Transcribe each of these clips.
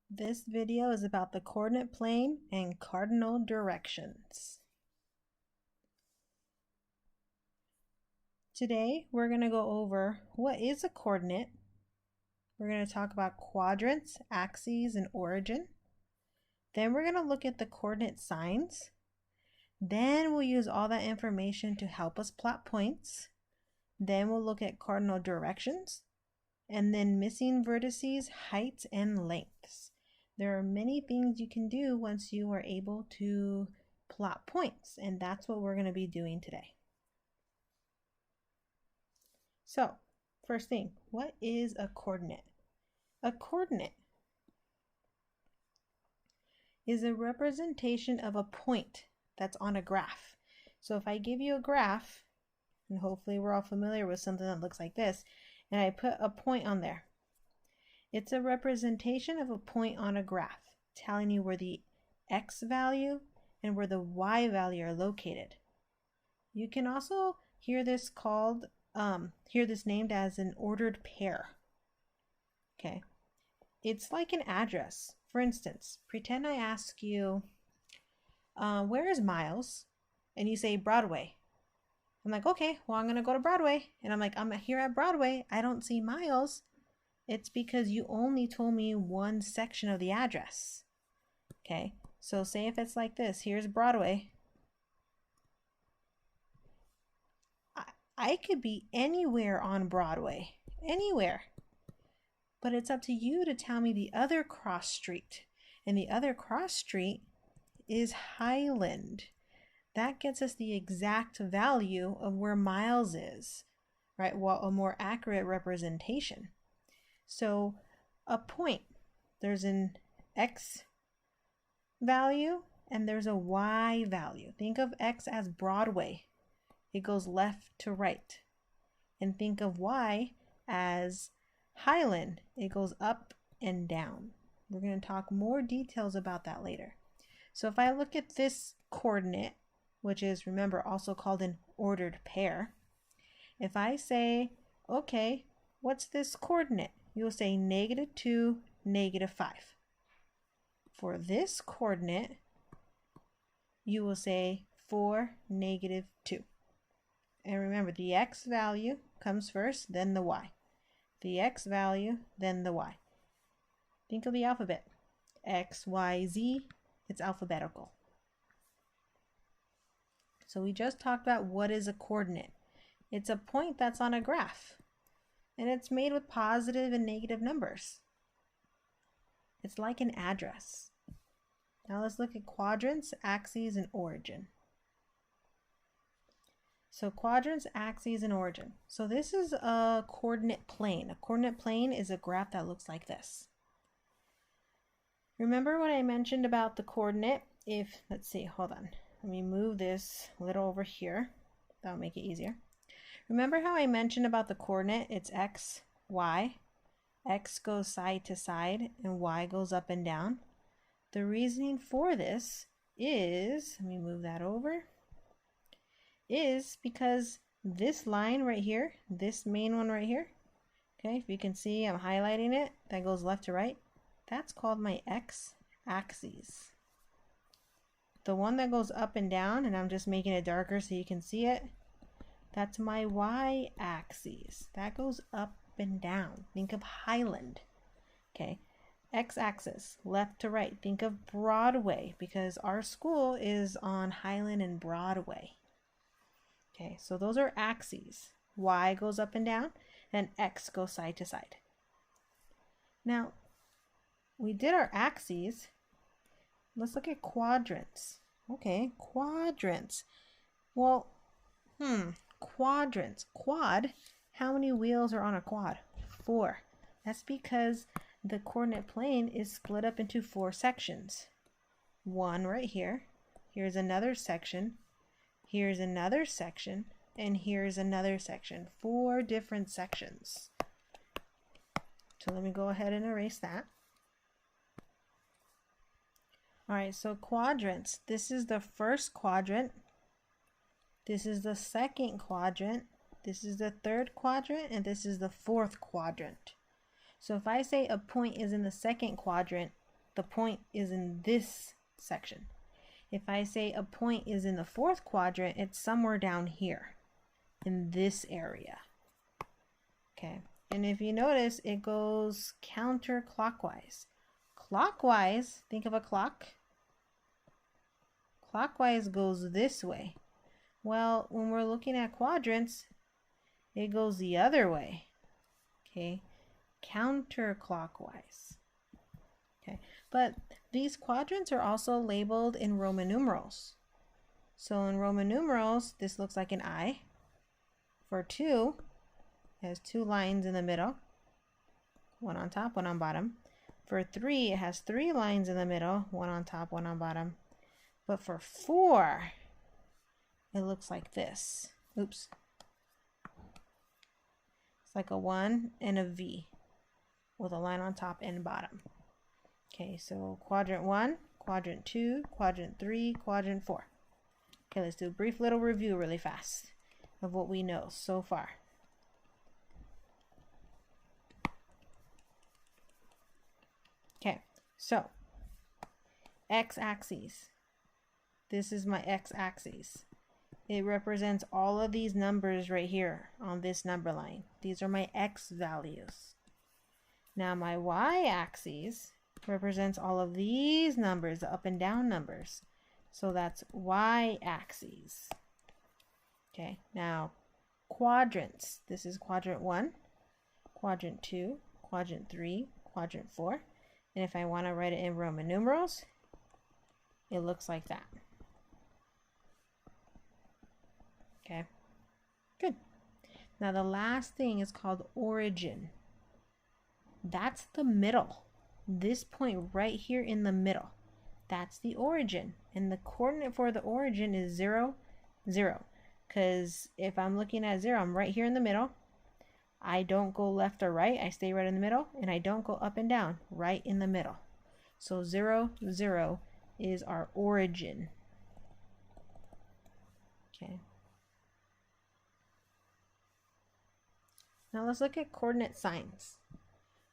This video is about the coordinate plane and cardinal directions. Today, we're going to go over what is a coordinate. We're going to talk about quadrants, axes, and origin. Then we're going to look at the coordinate signs. Then we'll use all that information to help us plot points. Then we'll look at cardinal directions, and then missing vertices, heights, and lengths. There are many things you can do once you are able to plot points, and that's what we're going to be doing today. So, first thing, what is a coordinate? A coordinate is a representation of a point that's on a graph. So if I give you a graph, and hopefully we're all familiar with something that looks like this, and I put a point on there, it's a representation of a point on a graph, telling you where the x value and where the y value are located. You can also hear this named as an ordered pair. Okay, it's like an address. For instance, pretend I ask you, where is Miles? And you say Broadway. I'm like, okay, well, I'm gonna go to Broadway. And I'm like, I'm here at Broadway. I don't see Miles. It's because you only told me one section of the address. Okay, so say if it's like this, here's Broadway. I could be anywhere on Broadway, anywhere. But it's up to you to tell me the other cross street. And the other cross street is Highland. That gets us the exact value of where Miles is, right? Well, a more accurate representation. So a point, there's an x value and there's a y value. Think of x as Broadway. It goes left to right. And think of y as Highland. It goes up and down. We're going to talk more details about that later. So if I look at this coordinate, which is, remember, also called an ordered pair, if I say, okay, what's this coordinate? You'll say -2, -5. For this coordinate, you will say 4, -2. And remember, the x value comes first, then the y. The x value, then the y. Think of the alphabet. X, Y, Z, it's alphabetical. So we just talked about what is a coordinate. It's a point that's on a graph, and it's made with positive and negative numbers. It's like an address. Now let's look at quadrants, axes, and origin. So quadrants, axes, and origin. So this is a coordinate plane. A coordinate plane is a graph that looks like this. Remember what I mentioned about the coordinate? Let's see, hold on. Let me move this a little over here. That'll make it easier. Remember how I mentioned about the coordinate? It's x, y. X goes side to side and y goes up and down. The reasoning for this is, let me move that over, is because this line right here, this main one right here, okay, if you can see I'm highlighting it, that goes left to right, that's called my x-axis. The one that goes up and down, and I'm just making it darker so you can see it, that's my y-axis. That goes up and down. Think of Highland. Okay, x-axis, left to right. Think of Broadway, because our school is on Highland and Broadway. Okay, so those are axes. Y goes up and down, and x goes side to side. Now, we did our axes. Let's look at quadrants. Okay, quadrants. Well, quadrants. Quad, how many wheels are on a quad? 4. That's because the coordinate plane is split up into 4 sections. One right here. Here's another section. Here's another section. And here's another section. 4 different sections. So let me go ahead and erase that. All right, so quadrants. This is the first quadrant. This is the second quadrant. This is the third quadrant, and this is the fourth quadrant. So if I say a point is in the second quadrant, the point is in this section. If I say a point is in the fourth quadrant, it's somewhere down here in this area. Okay, and if you notice, it goes counterclockwise. Clockwise, think of a clock. Clockwise goes this way. Well, when we're looking at quadrants, it goes the other way. Okay, counterclockwise. Okay, but these quadrants are also labeled in Roman numerals. So in Roman numerals, this looks like an I. For 2, it has 2 lines in the middle, one on top, one on bottom. For 3, it has 3 lines in the middle, one on top, one on bottom. But for 4, it looks like this. Oops. It's like a 1 and a V with a line on top and bottom. Okay, so quadrant 1, quadrant 2, quadrant 3, quadrant 4. Okay, let's do a brief little review really fast of what we know so far. Okay, so x-axis. This is my x-axis. It represents all of these numbers right here on this number line. These are my x values. Now my y-axis represents all of these numbers, the up and down numbers. So that's y-axis. Okay, now quadrants. This is quadrant 1, quadrant 2, quadrant 3, quadrant 4. And if I want to write it in Roman numerals, it looks like that. Okay, good. Now the last thing is called origin. That's the middle. This point right here in the middle. That's the origin. And the coordinate for the origin is 0, 0. Because if I'm looking at 0, I'm right here in the middle. I don't go left or right. I stay right in the middle. And I don't go up and down. Right in the middle. So 0, 0 is our origin. Okay. Now let's look at coordinate signs.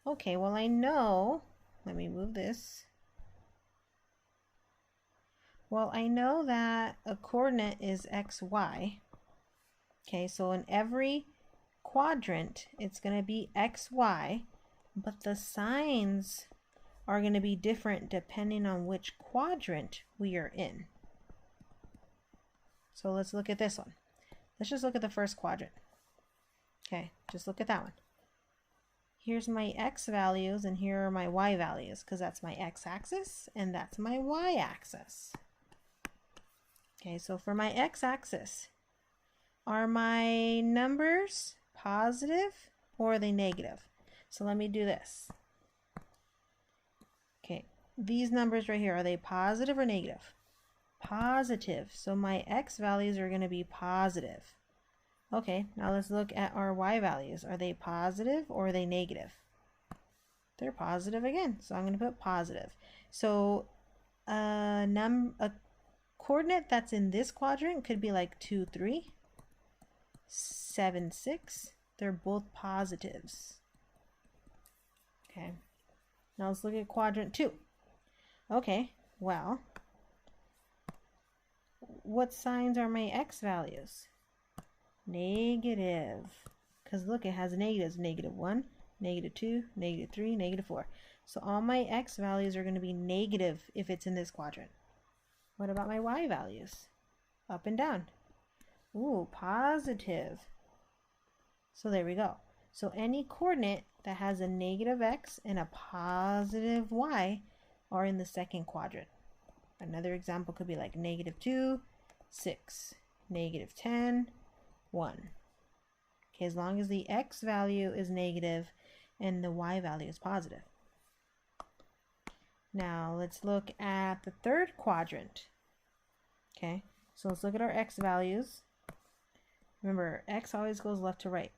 Okay, well I know, let me move this. Well, I know that a coordinate is xy. Okay, so in every quadrant, it's going to be xy, but the signs are going to be different depending on which quadrant we are in. So let's look at this one. Let's just look at the first quadrant. Okay, just look at that one. Here's my x values and here are my y values because that's my x-axis and that's my y-axis. Okay, so for my x-axis, are my numbers positive or are they negative? So let me do this. Okay, these numbers right here, are they positive or negative? Positive, so my x values are going to be positive. Okay, now let's look at our y values. Are they positive or are they negative? They're positive again, so I'm going to put positive. So a coordinate that's in this quadrant could be like 2, 3, 7, 6. They're both positives. Okay, now let's look at quadrant 2. Okay, well, what signs are my x values? Negative, because look, it has negatives, -1, -2, -3, -4. So all my x values are going to be negative if it's in this quadrant. What about my y values? Up and down. Ooh, positive. So there we go. So any coordinate that has a negative x and a positive y are in the second quadrant. Another example could be like -2, 6, -10, 1. Okay, as long as the x value is negative and the y value is positive. Now let's look at the third quadrant. Okay, so let's look at our x values. Remember, x always goes left to right.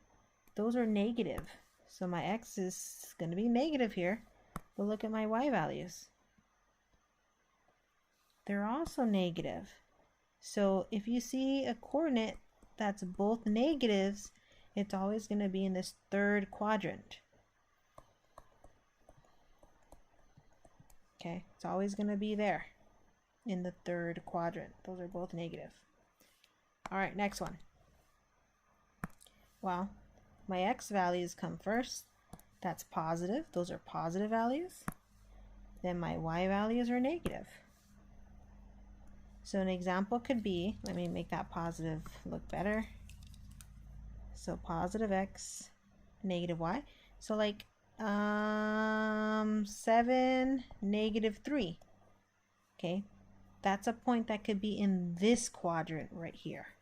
Those are negative, so my x is going to be negative here. But look at my y values. They're also negative. So if you see a coordinate that's both negatives, it's always going to be in this third quadrant. Okay, it's always going to be there in the third quadrant. Those are both negative. All right, next one. Well, my x values come first. That's positive. Those are positive values. Then my y values are negative. So an example could be, let me make that positive look better. So positive x, negative y. So like 7, -3. Okay, that's a point that could be in this quadrant right here.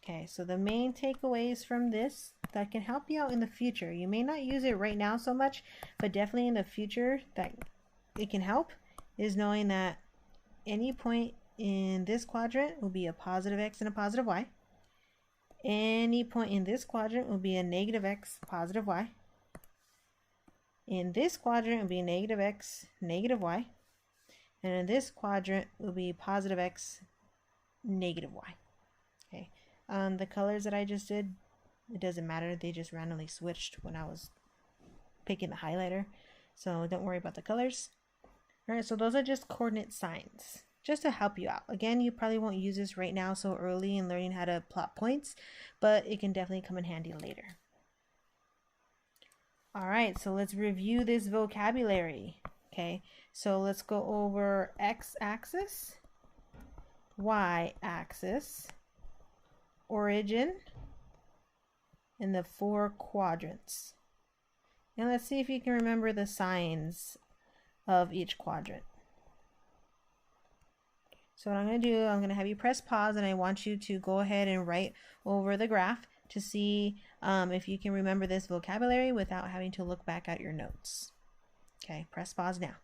Okay, so the main takeaways from this that can help you out in the future, you may not use it right now so much, but definitely in the future that it can help, is knowing that any point in this quadrant will be a positive x and a positive y. Any point in this quadrant will be a negative x, positive y. In this quadrant will be negative x, negative y. And in this quadrant will be positive x, negative y. Okay. The colors that I just did, it doesn't matter. They just randomly switched when I was picking the highlighter. So don't worry about the colors. All right, so those are just coordinate signs, just to help you out. Again, you probably won't use this right now so early in learning how to plot points, but it can definitely come in handy later. All right, so let's review this vocabulary. Okay, so let's go over x-axis, y-axis, origin, and the 4 quadrants. And let's see if you can remember the signs of each quadrant. So what I'm going to do, I'm going to have you press pause, and I want you to go ahead and write over the graph to see if you can remember this vocabulary without having to look back at your notes. Okay, press pause now.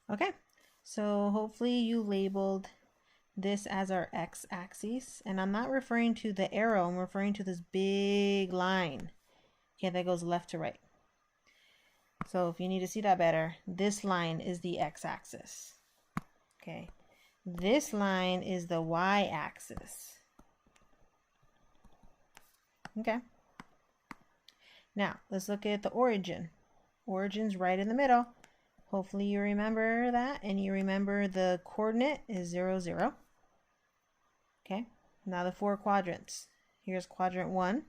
Okay, so hopefully you labeled this as our x-axis, and I'm not referring to the arrow, I'm referring to this big line, okay, that goes left to right. So if you need to see that better, this line is the x-axis. Okay, this line is the y-axis. Okay, now let's look at the origin. Origin's right in the middle. Hopefully you remember that, and you remember the coordinate is 0, 0. Okay, now the 4 quadrants. Here's quadrant 1,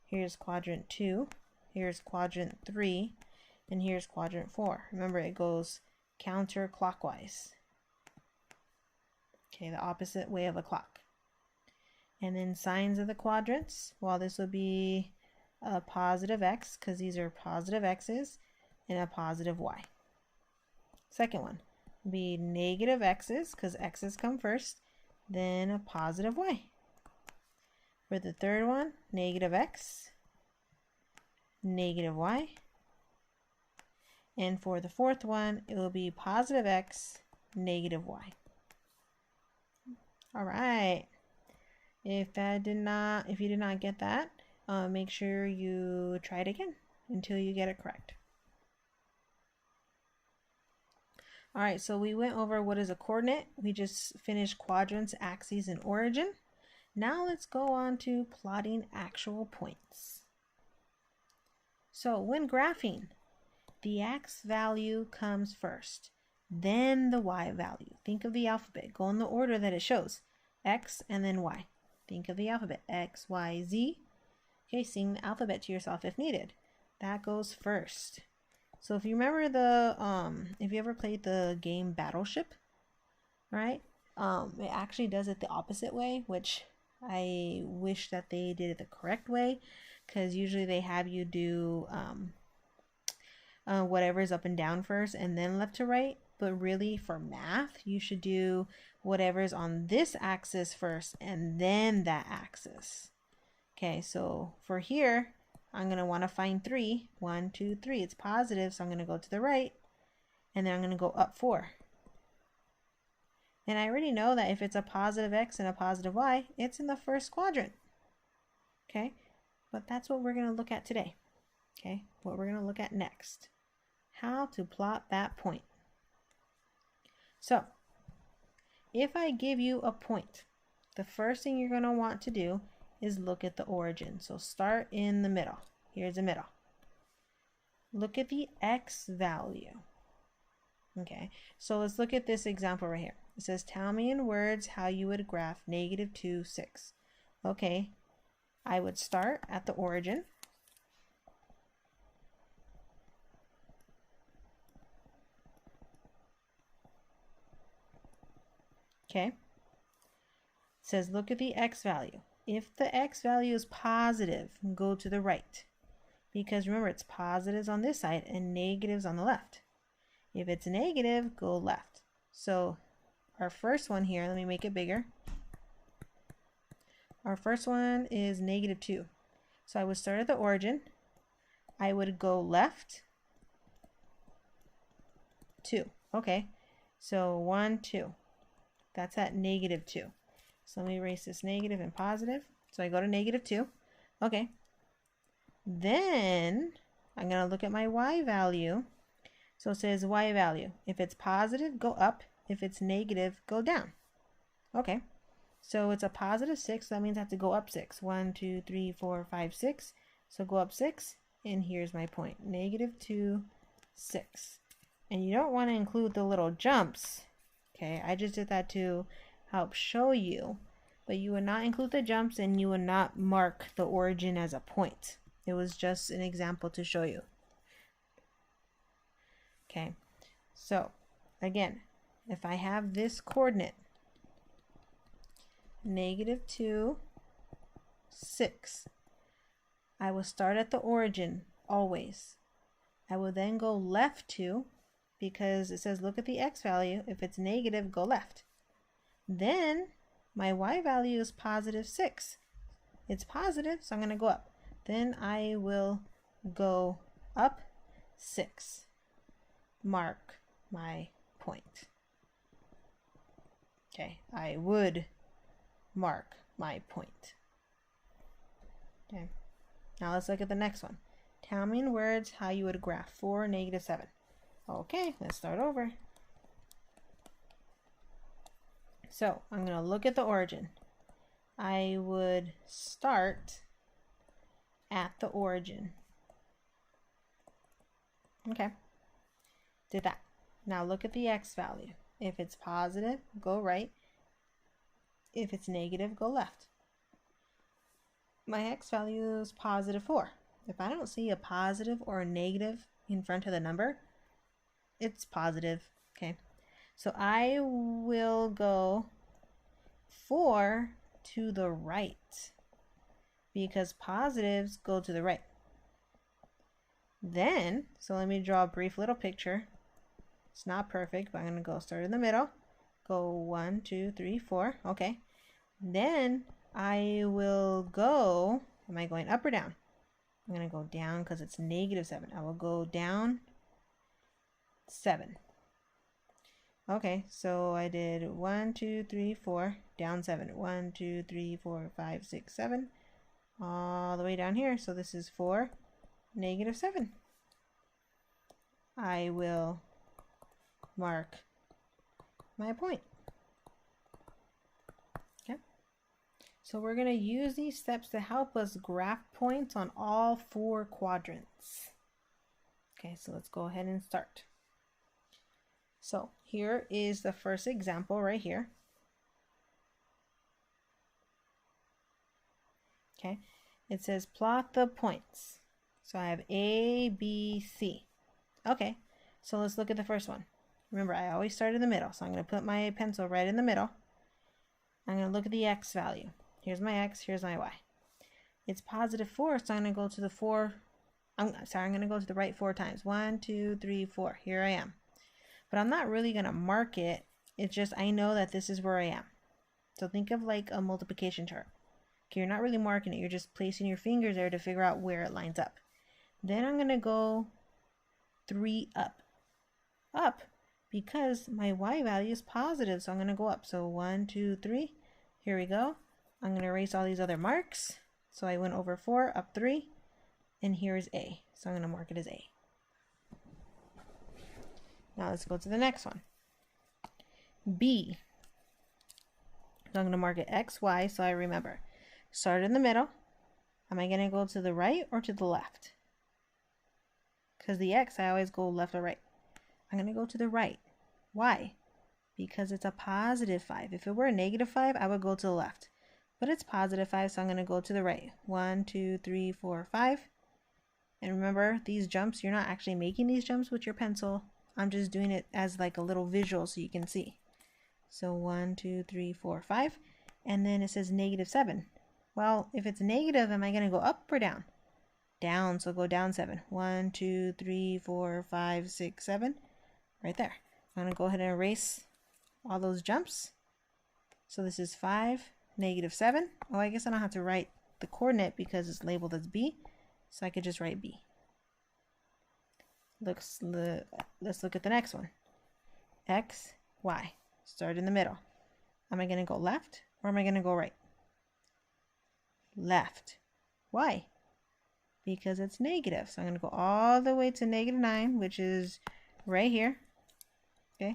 here's quadrant 2, here's quadrant 3, and here's quadrant 4. Remember, it goes counterclockwise. Okay, the opposite way of a clock. And then signs of the quadrants, well, this will be a positive x, because these are positive x's, and a positive y. Second one will be negative x's, because x's come first, then a positive y. For the third one, negative x, negative y. And for the fourth one, it will be positive x, negative y. All right. If you did not get that, make sure you try it again until you get it correct. All right, so we went over what is a coordinate. We just finished quadrants, axes, and origin. Now let's go on to plotting actual points. So when graphing, the x value comes first, then the y value. Think of the alphabet. Go in the order that it shows. X and then y. Think of the alphabet. X, Y, Z. Okay, sing the alphabet to yourself if needed. That goes first. So if you remember if you ever played the game Battleship, right? It actually does it the opposite way, which I wish that they did it the correct way, because usually they have you do whatever's up and down first and then left to right. But really for math, you should do whatever's on this axis first and then that axis. Okay, so for here, I'm going to want to find 3. 1, 2, 3. It's positive, so I'm going to go to the right, and then I'm going to go up 4. And I already know that if it's a positive x and a positive y, it's in the first quadrant. Okay, but that's what we're going to look at today. Okay, what we're going to look at next. How to plot that point. So, if I give you a point, the first thing you're going to want to do is look at the origin. So start in the middle. Here's the middle. Look at the x value. Okay, so let's look at this example right here. It says, tell me in words how you would graph -2, 6. Okay, I would start at the origin. Okay, it says, look at the x value. If the x value is positive, go to the right. Because remember, it's positives on this side and negatives on the left. If it's negative, go left. So our first one here, let me make it bigger. Our first one is -2. So I would start at the origin. I would go left 2. Okay, so 1, 2. That's at -2. So let me erase this negative and positive. So I go to -2. Okay. Then I'm going to look at my y value. So it says y value. If it's positive, go up. If it's negative, go down. Okay. So it's a +6. So that means I have to go up 6. 1, 2, 3, 4, 5, 6. So go up 6. And here's my point. -2, 6. And you don't want to include the little jumps. Okay. I just did that to help show you. But you would not include the jumps and you would not mark the origin as a point. It was just an example to show you. Okay, so again, if I have this coordinate, -2, 6, I will start at the origin always. I will then go left 2 because it says look at the x value. If it's negative, go left. Then my y value is +6. It's positive, so I'm going to go up. Then I will go up 6. Mark my point. Okay, I would mark my point. Okay, now let's look at the next one. Tell me in words how you would graph 4, -7. Okay, let's start over. So I'm going to look at the origin. I would start at the origin. Okay, did that. Now look at the x value. If it's positive, go right. If it's negative, go left. My x value is +4. If I don't see a positive or a negative in front of the number, it's positive. Okay, so I will go 4 to the right because positives go to the right. Then, so let me draw a brief little picture. It's not perfect, but I'm going to go start in the middle. Go 1, 2, 3, 4. Okay. Then I will go, am I going up or down? I'm going to go down because it's -7. I will go down 7. Okay, so I did 1, 2, 3, 4, down 7. 1, 2, 3, 4, 5, 6, 7. All the way down here. So this is 4, -7. I will mark my point. Okay. So we're going to use these steps to help us graph points on all 4 quadrants. Okay, so let's go ahead and start. So here is the first example right here. Okay, it says plot the points. So I have A, B, C. Okay, so let's look at the first one. Remember, I always start in the middle, so I'm going to put my pencil right in the middle. I'm going to look at the x value. Here's my x, here's my y. It's +4, so I'm going to go to the 4. I'm going to go to the right 4 times. 1, 2, 3, 4. Here I am. But I'm not really going to mark it. It's just I know that this is where I am. So think of like a multiplication chart. Okay, you're not really marking it. You're just placing your fingers there to figure out where it lines up. Then I'm going to go 3 up. Up because my y value is positive, so I'm going to go up. So 1, 2, 3. Here we go. I'm going to erase all these other marks. So I went over 4, up 3, and here's A. So I'm going to mark it as A. Now let's go to the next one. B. So I'm going to mark it X, Y, so I remember. Start in the middle. Am I going to go to the right or to the left? Because the x, I always go left or right. I'm going to go to the right. Why? Because it's a positive 5. If it were a negative 5, I would go to the left. But it's positive 5, so I'm going to go to the right. 1, 2, 3, 4, 5. And remember, these jumps, you're not actually making these jumps with your pencil. I'm just doing it as like a little visual so you can see. So 1, 2, 3, 4, 5. And then it says negative 7. Well, if it's negative, am I going to go up or down? Down, so go down 7. 1, 2, 3, 4, 5, 6, 7. Right there. I'm going to go ahead and erase all those jumps. So this is 5, negative 7. Oh, I guess I don't have to write the coordinate because it's labeled as B. So I could just write B. Let's look at the next one. X, Y. Start in the middle. Am I going to go left or am I going to go right? Left. Why? Because it's negative. So I'm going to go all the way to negative 9, which is right here. Okay.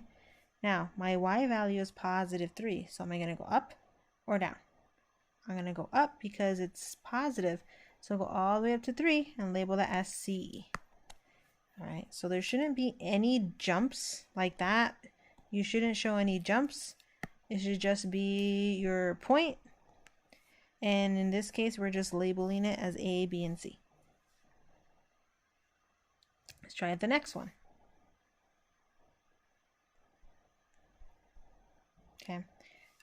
Now, my y value is positive 3. So am I going to go up or down? I'm going to go up because it's positive. So go all the way up to 3 and label that as C. All right. So there shouldn't be any jumps like that. You shouldn't show any jumps. It should just be your point. And in this case, we're just labeling it as A, B, and C. Let's try the next one. Okay.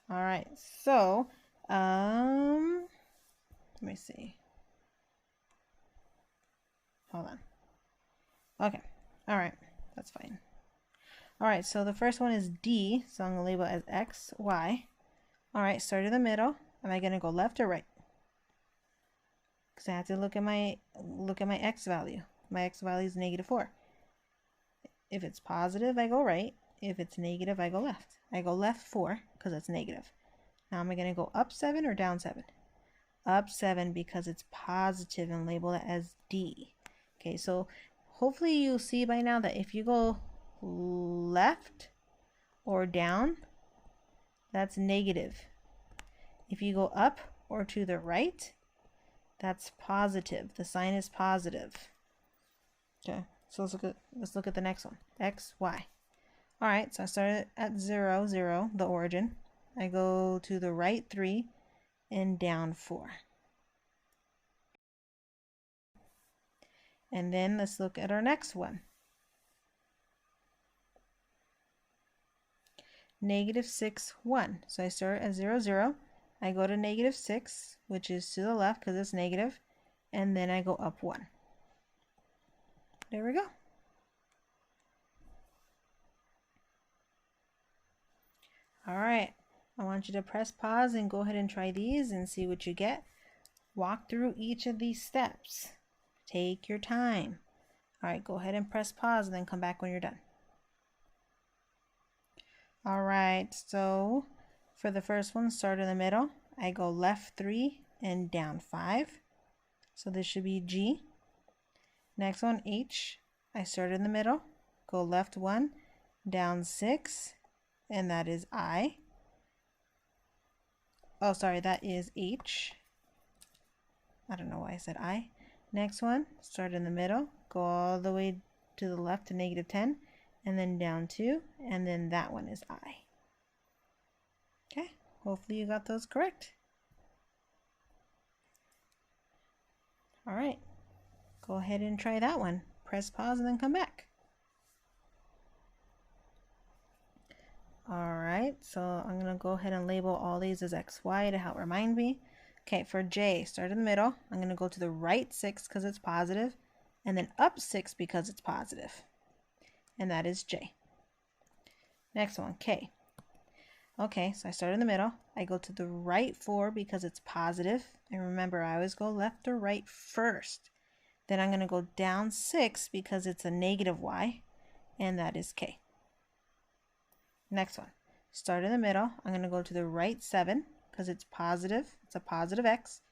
All right. So, let me see. Hold on. Okay. All right. That's fine. All right. So the first one is D. So I'm going to label it as X, Y. All right. Start in the middle. Am I going to go left or right? Because I have to look at my X value. My X value is negative 4. If it's positive, I go right. If it's negative, I go left. I go left 4 because it's negative. Now am I going to go up 7 or down 7? Up 7 because it's positive and label it as D. Okay, so hopefully you'll see by now that if you go left or down, that's negative. If you go up or to the right, that's positive. The sign is positive. Okay, so let's look at the next one. X, Y. All right, so I started at 0, 0, the origin. I go to the right 3 and down 4. And then let's look at our next one. Negative 6, 1. So I start at 0, 0. I go to negative 6, which is to the left because it's negative. And then I go up 1. There we go. All right. I want you to press pause and go ahead and try these and see what you get. Walk through each of these steps. Take your time. All right, go ahead and press pause and then come back when you're done. All right, so for the first one, start in the middle. I go left 3 and down 5. So this should be G. Next one, H. I start in the middle, go left 1, down 6, and that is I. Oh, sorry, that is H. I don't know why I said I. Next one, start in the middle, go all the way to the left to negative 10, and then down 2, and then that one is I. Okay, hopefully you got those correct. All right, go ahead and try that one. Press pause and then come back. All right, so I'm going to go ahead and label all these as XY to help remind me. Okay, for J, start in the middle. I'm going to go to the right 6 because it's positive, and then up 6 because it's positive. And that is J. Next one, K. Okay, so I start in the middle. I go to the right 4 because it's positive. And remember, I always go left or right first. Then I'm going to go down 6 because it's a negative Y, and that is K. Next one, start in the middle. I'm going to go to the right 7 because it's positive. It's a positive X.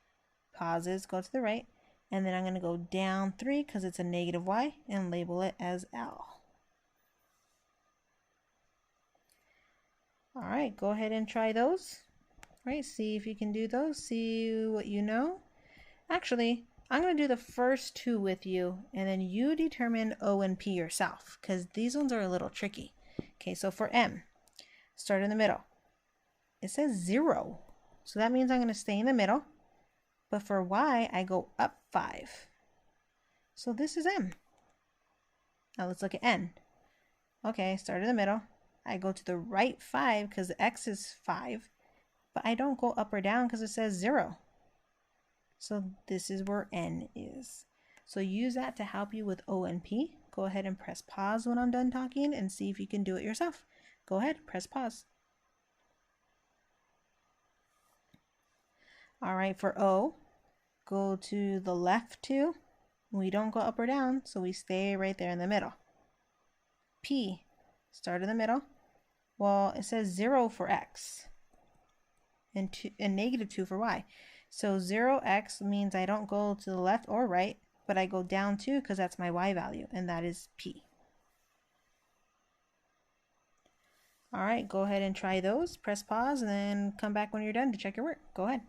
Pauses, go to the right. And then I'm going to go down 3 because it's a negative Y and label it as L. All right, go ahead and try those. All right, see if you can do those. See what you know. Actually, I'm going to do the first two with you, and then you determine O and P yourself, because these ones are a little tricky. Okay, so for M, start in the middle. It says 0, so that means I'm going to stay in the middle. But for Y, I go up 5. So this is M. Now let's look at N. Okay, start in the middle. I go to the right 5 because X is 5. But I don't go up or down because it says 0. So this is where N is. So use that to help you with O and P. Go ahead and press pause when I'm done talking and see if you can do it yourself. Go ahead, press pause. All right, for O, go to the left 2. We don't go up or down, so we stay right there in the middle. P, start in the middle. Well, it says 0 for X and -2 for Y. So 0x means I don't go to the left or right, but I go down 2 because that's my Y value, and that is P. All right, go ahead and try those. Press pause and then come back when you're done to check your work. Go ahead.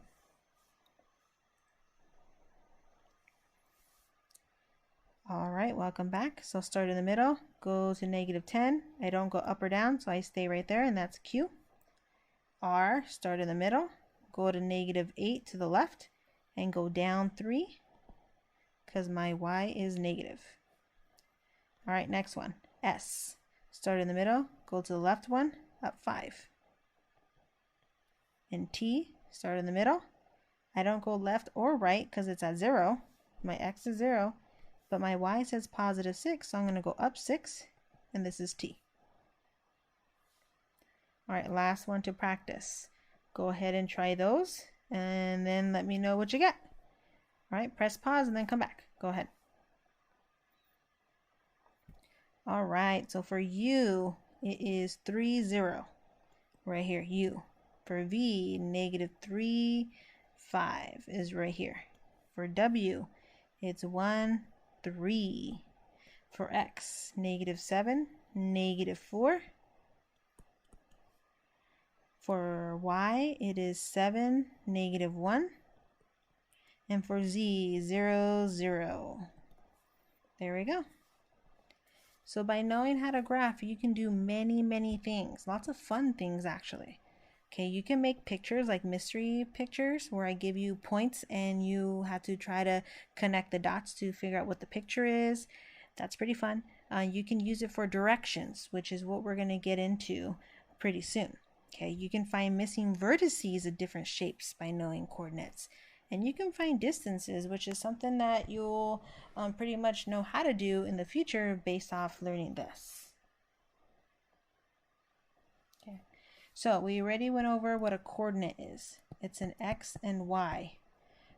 All right, welcome back. So start in the middle, go to -10. I don't go up or down, so I stay right there, and that's Q. R, start in the middle, go to -8 to the left, and go down 3, because my Y is negative. All right, next one. S, start in the middle, go to the left 1, up 5. And T, start in the middle. I don't go left or right because it's at 0. My X is 0. But my Y says +6, so I'm going to go up 6, and this is T. All right, last one to practice. Go ahead and try those, and then let me know what you get. All right, press pause and then come back. Go ahead. All right, so for U, it is 3, 0. Right here, U. For V, -3, 5 is right here. For W, it's 1, 3. For X, -7, -4. For Y, it is 7, -1. And for Z, 0, 0. There we go. So by knowing how to graph, you can do many, many things. Lots of fun things, actually. Okay, you can make pictures like mystery pictures where I give you points and you have to try to connect the dots to figure out what the picture is. That's pretty fun. You can use it for directions, which is what we're going to get into pretty soon. Okay, you can find missing vertices of different shapes by knowing coordinates. And you can find distances, which is something that you'll pretty much know how to do in the future based off learning this. Okay, so we already went over what a coordinate is. It's an X and Y,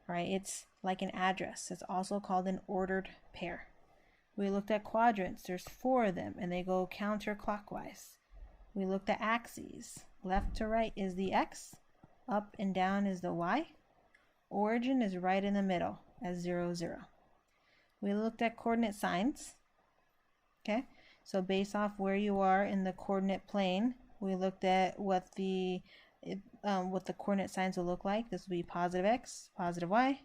right? It's like an address. It's also called an ordered pair. We looked at quadrants. There's 4 of them, and they go counterclockwise. We looked at axes. Left to right is the X. Up and down is the Y. Origin is right in the middle as 0, 0. We looked at coordinate signs. Okay, so based off where you are in the coordinate plane, we looked at what the coordinate signs will look like. This will be +x, +y,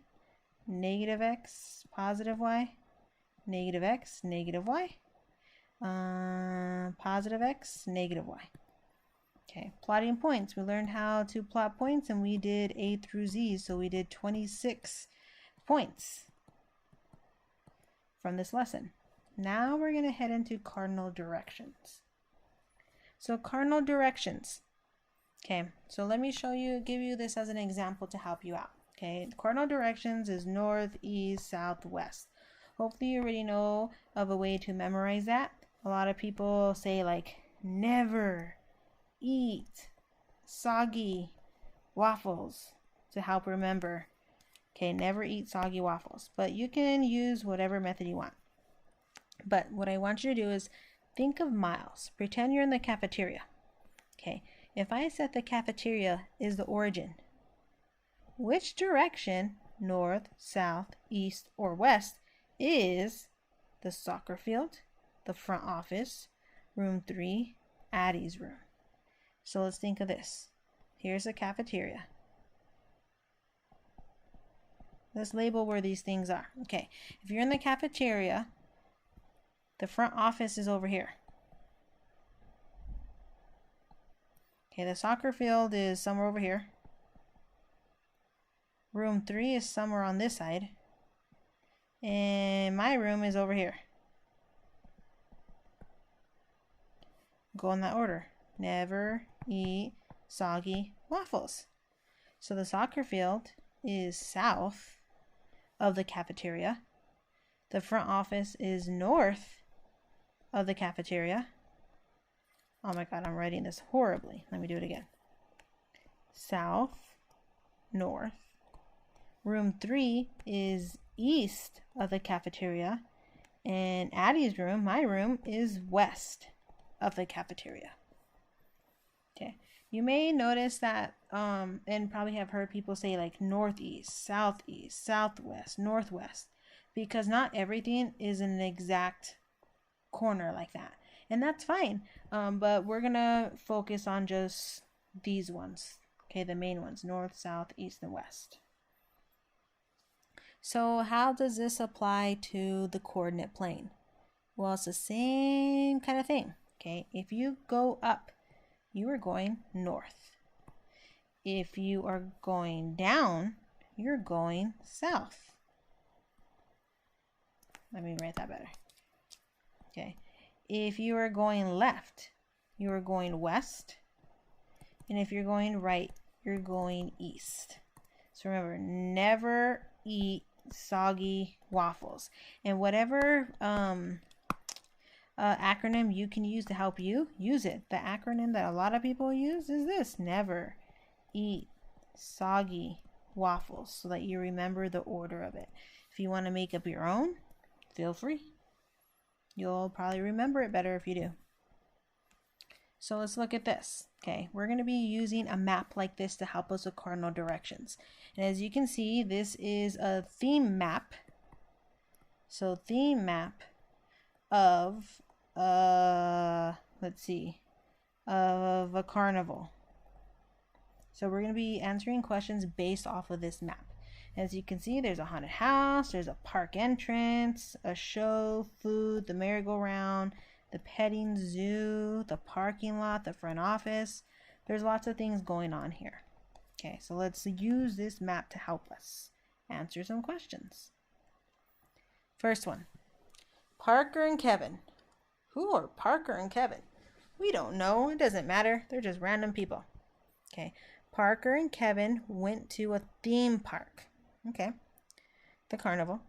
-x, +y, -x, -y, +x, -y. Okay, plotting points. We learned how to plot points and we did A through Z, so we did 26 points from this lesson. Now we're going to head into cardinal directions. So cardinal directions. Okay, so let me give you this as an example to help you out. Okay, cardinal directions is north, east, south, west. Hopefully you already know of a way to memorize that. A lot of people say like never eat soggy waffles to help remember. Okay, never eat soggy waffles, but you can use whatever method you want. But what I want you to do is think of miles. Pretend you're in the cafeteria. Okay, if I said the cafeteria is the origin, which direction, north, south, east, or west, is the soccer field, the front office, room 3, Addie's room? So let's think of this. Here's the cafeteria. Let's label where these things are. Okay, if you're in the cafeteria, the front office is over here. Okay, the soccer field is somewhere over here. Room 3 is somewhere on this side. And my room is over here. Go in that order. Never eat soggy waffles. So the soccer field is south of the cafeteria. The front office is north of the cafeteria. Oh my God, I'm writing this horribly. Let me do it again. South, north. Room 3 is east of the cafeteria. And Addie's room, my room, is west of the cafeteria. Okay. You may notice that, and probably have heard people say like northeast, southeast, southwest, northwest, because not everything is in an exact corner like that. And that's fine. But we're going to focus on just these ones. Okay, the main ones, north, south, east, and west. So how does this apply to the coordinate plane? Well, it's the same kind of thing. Okay, if you go up, you are going north. If you are going down, you're going south. Let me write that better. Okay, if you are going left, you are going west. And if you're going right, you're going east. So remember, never eat soggy waffles. And whatever acronym you can use to help you, use it. The acronym that a lot of people use is this: never eat soggy waffles, so that you remember the order of it. If you want to make up your own, feel free. You'll probably remember it better if you do. So let's look at this. Okay, we're going to be using a map like this to help us with cardinal directions. And as you can see, this is a theme map. So theme map of, let's see, of a carnival. So we're going to be answering questions based off of this map. As you can see, there's a haunted house, there's a park entrance, a show, food, the merry-go-round, the petting zoo, the parking lot, the front office. There's lots of things going on here. Okay, so let's use this map to help us answer some questions. First one, Parker and Kevin. Who are Parker and Kevin? We don't know. It doesn't matter. They're just random people. Okay, Parker and Kevin went to a theme park. Okay, the carnival.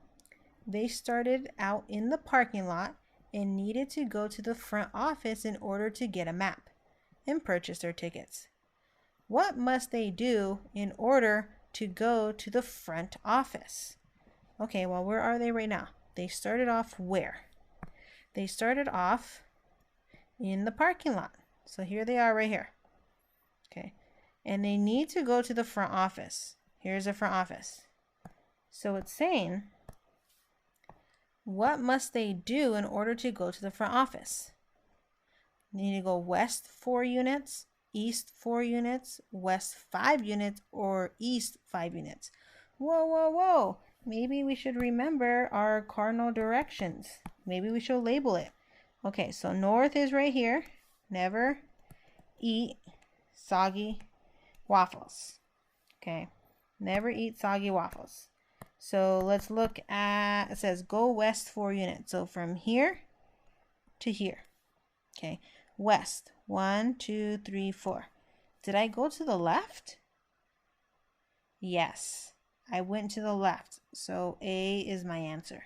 They started out in the parking lot and needed to go to the front office in order to get a map and purchase their tickets. What must they do in order to go to the front office? Okay, well, where are they right now? They started off where? They started off in the parking lot. So here they are right here. Okay, and they need to go to the front office. Here's the front office. So it's saying, what must they do in order to go to the front office? They need to go west 4 units, east 4 units, west 5 units, or east 5 units. Whoa, whoa, whoa. Maybe we should remember our cardinal directions. Maybe we should label it. Okay, so north is right here. Never eat soggy waffles. Okay, never eat soggy waffles. So let's look at, it says go west 4 units. So from here to here. Okay, west, 1, 2, 3, 4. Did I go to the left? Yes, I went to the left. So A is my answer.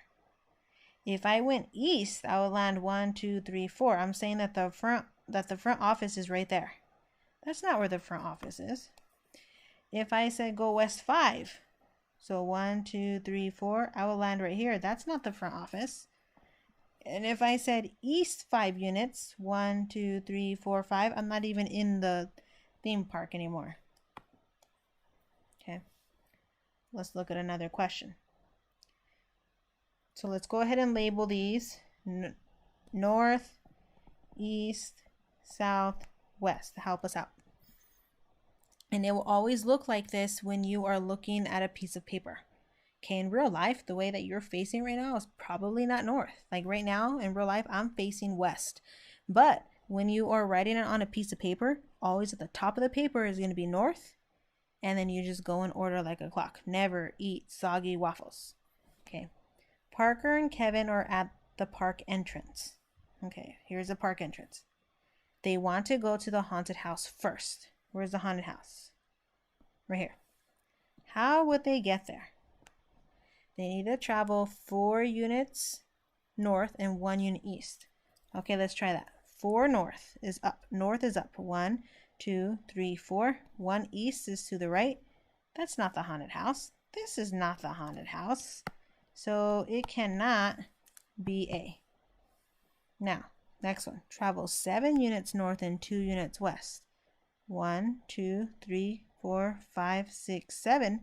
If I went east, I would land 1, 2, 3, 4. I'm saying that the front office is right there. That's not where the front office is. If I said go west 5, so 1, 2, 3, 4, I will land right here. That's not the front office. And if I said east 5 units, 1, 2, 3, 4, 5, I'm not even in the theme park anymore. Okay, let's look at another question. So let's go ahead and label these north, east, south, west to help us out. And it will always look like this when you are looking at a piece of paper. Okay, in real life, the way that you're facing right now is probably not north. Like right now, in real life, I'm facing west. But when you are writing it on a piece of paper, always at the top of the paper is going to be north. And then you just go in order like a clock. Never eat soggy waffles. Okay. Parker and Kevin are at the park entrance. Okay, here's the park entrance. They want to go to the haunted house first. Where's the haunted house? Right here. How would they get there? They need to travel 4 units north and 1 unit east. Okay, let's try that. 4 north is up. North is up. 1, 2, 3, 4. 1 east is to the right. That's not the haunted house. This is not the haunted house. So it cannot be A. Now, next one. Travel 7 units north and 2 units west. 1, 2, 3, 4, 5, 6, 7.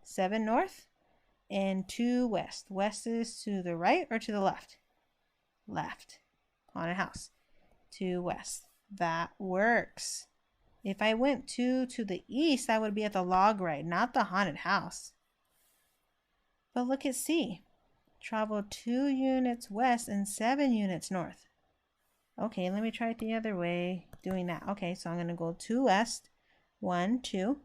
7 north and 2 west. West is to the right or to the left? Left. Haunted house. 2 west. That works. If I went 2 to the east, I would be at the log ride, not the haunted house. But look at C. Travel 2 units west and 7 units north. Okay, let me try it the other way, doing that. Okay, so I'm going to go 2 west, 1, 2,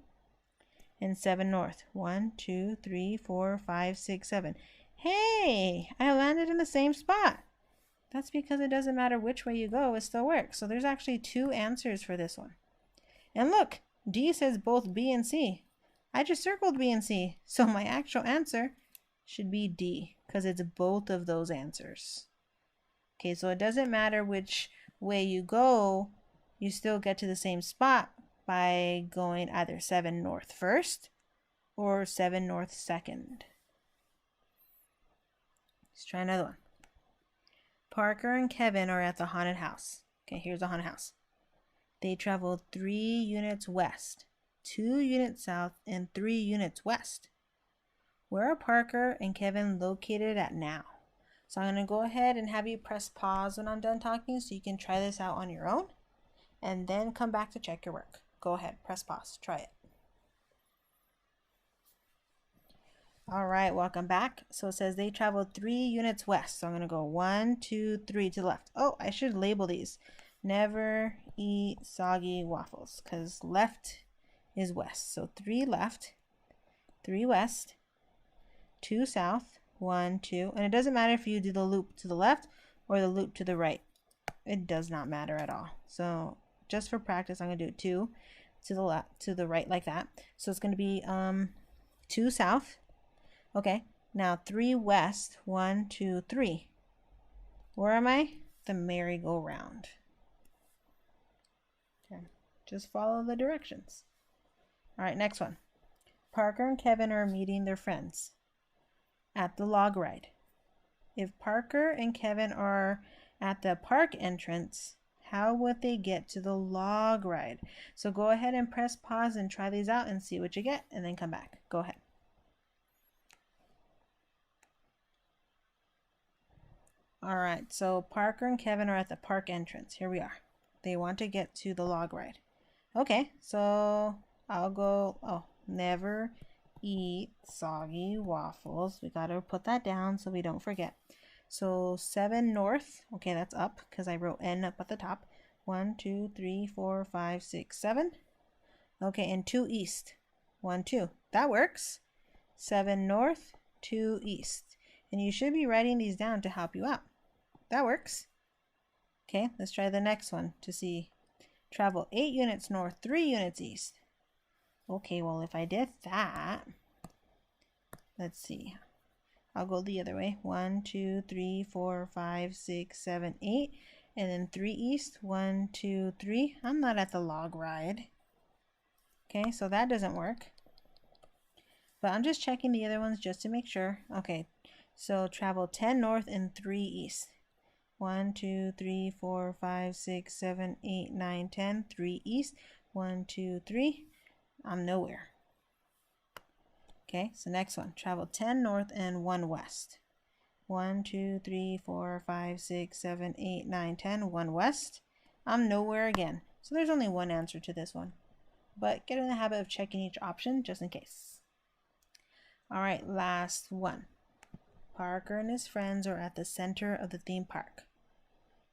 and 7 north. 1, 2, 3, 4, 5, 6, 7. Hey, I landed in the same spot. That's because it doesn't matter which way you go, it still works. So there's actually 2 answers for this one. And look, D says both B and C. I just circled B and C, so my actual answer should be D, because it's both of those answers. Okay, so it doesn't matter which way you go, you still get to the same spot by going either 7 north first or 7 north second. Let's try another one. Parker and Kevin are at the haunted house. Okay, here's the haunted house. They traveled 3 units west, 2 units south, and 3 units west. Where are Parker and Kevin located at now? So I'm going to go ahead and have you press pause when I'm done talking so you can try this out on your own and then come back to check your work. Go ahead, press pause, try it. All right, welcome back. So it says they traveled 3 units west. So I'm going to go 1, 2, 3 to the left. Oh, I should label these. Never eat soggy waffles because left is west. So 3 left, 3 west, 2 south, 1, 2. And it doesn't matter if you do the loop to the left or the loop to the right. It does not matter at all. So just for practice, I'm going to do 2 to the left, to the right like that. So it's going to be 2 south. Okay, now 3 west, 1, 2, 3. Where am I? The merry-go-round. Okay, just follow the directions. All right, next one. Parker and Kevin are meeting their friends at the log ride. If Parker and Kevin are at the park entrance, how would they get to the log ride? So go ahead and press pause and try these out and see what you get, and then come back. Go ahead. All right, so Parker and Kevin are at the park entrance. Here we are. They want to get to the log ride. Okay, so I'll go, never eat soggy waffles. We got to put that down so we don't forget. So 7 north. Okay, that's up because I wrote N up at the top. 1, 2, 3, 4, 5, 6, 7. Okay, and 2 east. 1, 2. That works. 7 north, 2 east. And you should be writing these down to help you out. That works. Okay, let's try the next one to see. Travel 8 units north, 3 units east. Okay, well, if I did that, let's see. I'll go the other way. 1, 2, 3, 4, 5, 6, 7, 8. And then 3 east. 1, 2, 3. I'm not at the log ride. Okay, so that doesn't work. But I'm just checking the other ones just to make sure. Okay, so travel 10 north and 3 east. 1, 2, 3, 4, 5, 6, 7, 8, 9, 10. 3 east. 1, 2, 3. I'm nowhere. Okay, so next one. Travel 10 north and 1 west. 1, 2, 3, 4, 5, 6, 7, 8, 9, 10. 1 west. I'm nowhere again. So there's only one answer to this one. But get in the habit of checking each option just in case. All right, last one. Parker and his friends are at the center of the theme park.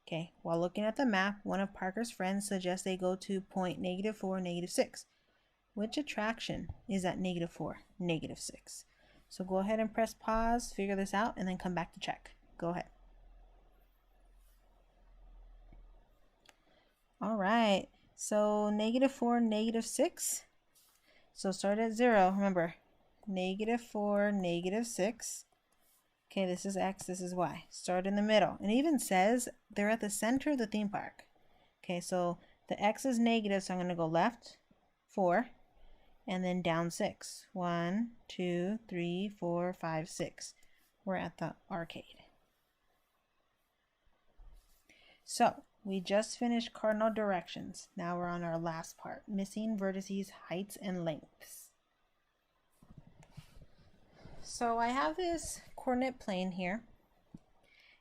Okay, while looking at the map, one of Parker's friends suggests they go to point -4, -6. Which attraction is at -4, -6? So go ahead and press pause, figure this out, and then come back to check. Go ahead. All right, so -4, -6. So start at 0. Remember, -4, -6. Okay, this is X, this is Y. Start in the middle. And it even says they're at the center of the theme park. Okay, so the X is negative, so I'm going to go left 4 and then down 6. 1, 2, 3, 4, 5, 6. We're at the arcade. So we just finished cardinal directions. Now we're on our last part, missing vertices, heights, and lengths. So I have this coordinate plane here.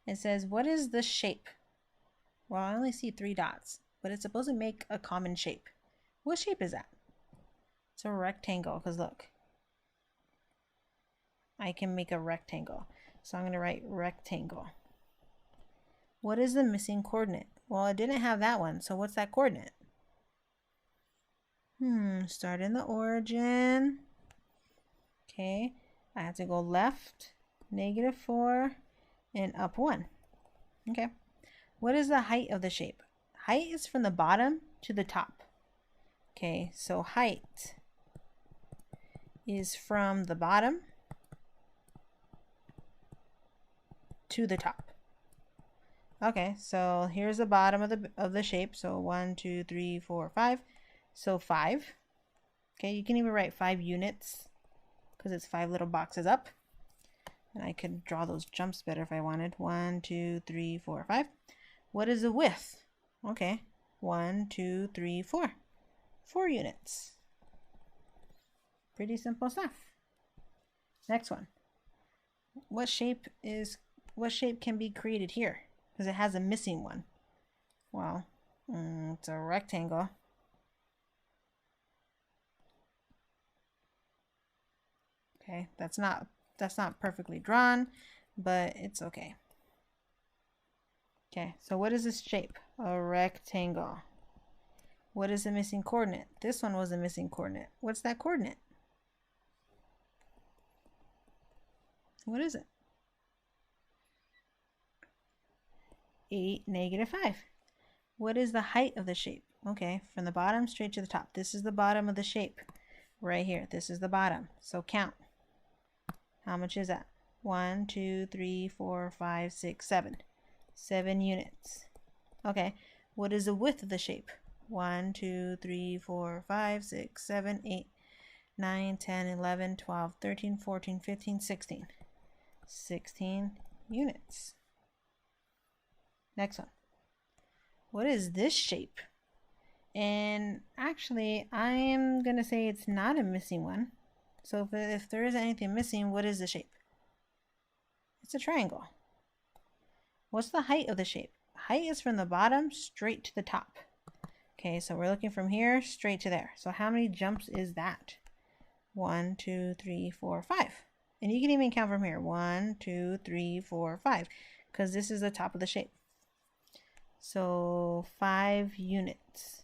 It says, what is the shape? Well, I only see 3 dots, but it's supposed to make a common shape. What shape is that? It's a rectangle, because look, I can make a rectangle. So I'm going to write rectangle. What is the missing coordinate? Well, it didn't have that one, so what's that coordinate? Start in the origin. Okay, I have to go left, -4, and up 1. Okay, what is the height of the shape? Height is from the bottom to the top. Okay, so height is from the bottom to the top. Okay, so here's the bottom of the shape. So 1, 2, 3, 4, 5. So 5. Okay, you can even write 5 units because it's 5 little boxes up. And I could draw those jumps better if I wanted. 1, 2, 3, 4, 5. What is the width? Okay, 1, 2, 3, 4. 4 units. Pretty simple stuff. Next one. What shape can be created here? Because it has a missing one. Well, it's a rectangle. Okay, that's not perfectly drawn, but it's okay. Okay, so what is this shape? A rectangle. What is the missing coordinate? This one was a missing coordinate. What's that coordinate? What is it? 8, -5. What is the height of the shape? Okay, from the bottom straight to the top. This is the bottom of the shape. Right here. This is the bottom. So count. How much is that? 1, 2, 3, 4, 5, 6, 7. 7 units. Okay, what is the width of the shape? 1, 2, 3, 4, 5, 6, 7, 8, 9, 10, 11, 12, 13, 14, 15, 16. 16 units. Next one. What is this shape? And actually, I am going to say it's not a missing one. So if there isn't anything missing, what is the shape? It's a triangle. What's the height of the shape? Height is from the bottom straight to the top. Okay, so we're looking from here straight to there. So how many jumps is that? 1, 2, 3, 4, 5. And you can even count from here. 1, 2, 3, 4, 5. Because this is the top of the shape. So 5 units.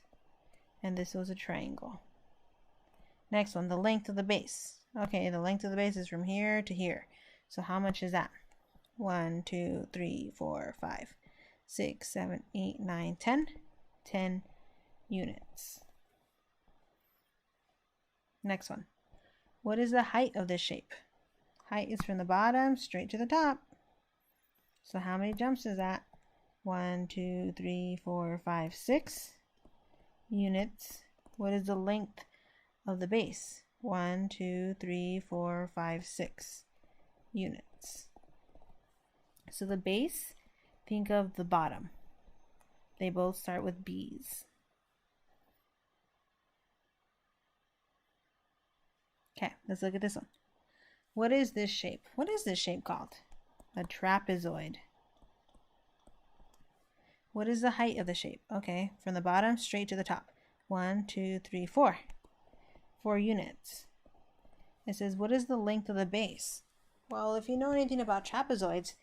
And this was a triangle. Next one, the length of the base. Okay, the length of the base is from here to here. So how much is that? 1, 2, 3, 4, 5, 6, 7, 8, 9, 10. 10 units. Next one. What is the height of this shape? Height is from the bottom straight to the top. So how many jumps is that? 1, 2, 3, 4, 5, 6 units. What is the length of the base? 1, 2, 3, 4, 5, 6 units. So the base, think of the bottom. They both start with B's. Okay, let's look at this one. What is this shape? What is this shape called? A trapezoid. What is the height of the shape? Okay, from the bottom straight to the top. 1, 2, 3, 4. 4 units. It says, what is the length of the base? Well, if you know anything about trapezoids,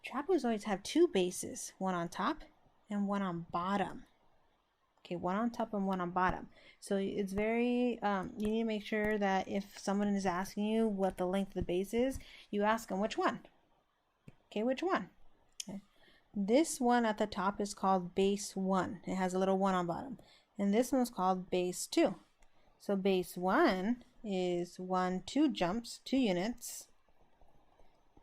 trapezoids have two bases, one on top and one on bottom. Okay, one on top and one on bottom. So it's very, you need to make sure that if someone is asking you what the length of the base is, you ask them which one. Okay, which one? Okay. This one at the top is called base 1. It has a little 1 on bottom. And this one's called base 2. So base 1 is 1, 2 jumps, 2 units.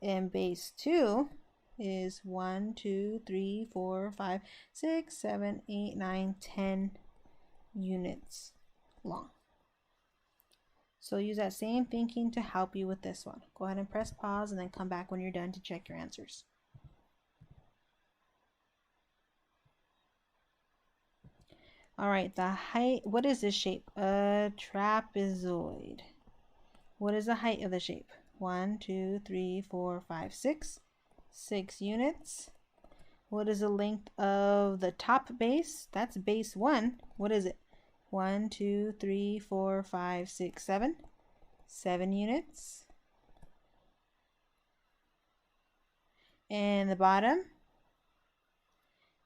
And base 2 is 1, 2, 3, 4, 5, 6, 7, 8, 9, 10 units long. So use that same thinking to help you with this one. Go ahead and press pause and then come back when you're done to check your answers. All right, the height, what is this shape? A trapezoid. What is the height of the shape? 1, 2, 3, 4, 5, 6. 6 units. What is the length of the top base? That's base 1. What is it? 1, 2, 3, 4, 5, 6, 7. 7 units. And the bottom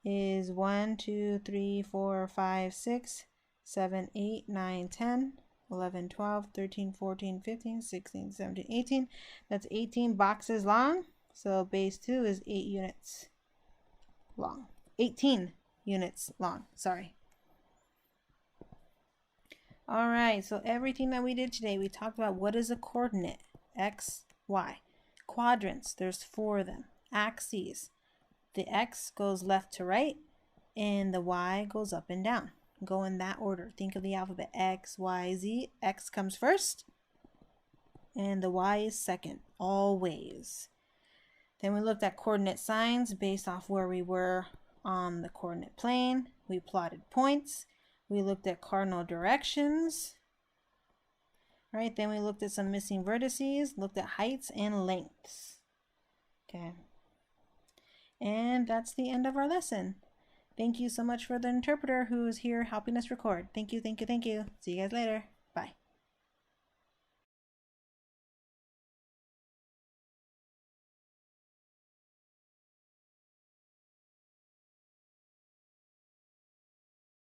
is 1, 2, 3, 4, 5, 6, 7, 8, 9, 10, 11, 12, 13, 14, 15, 16, 17, 18. That's 18 boxes long. So base 2 is 8 units long. 18 units long, sorry. All right, so everything that we did today, we talked about what is a coordinate, x, y. Quadrants, there's 4 of them. Axes, the x goes left to right, and the y goes up and down. Go in that order. Think of the alphabet, x, y, z. X comes first, and the y is second, always. Then we looked at coordinate signs based off where we were on the coordinate plane. We plotted points. We looked at cardinal directions. Right, then we looked at some missing vertices, looked at heights and lengths. Okay. And that's the end of our lesson. Thank you so much for the interpreter who is here helping us record. Thank you, thank you, thank you. See you guys later.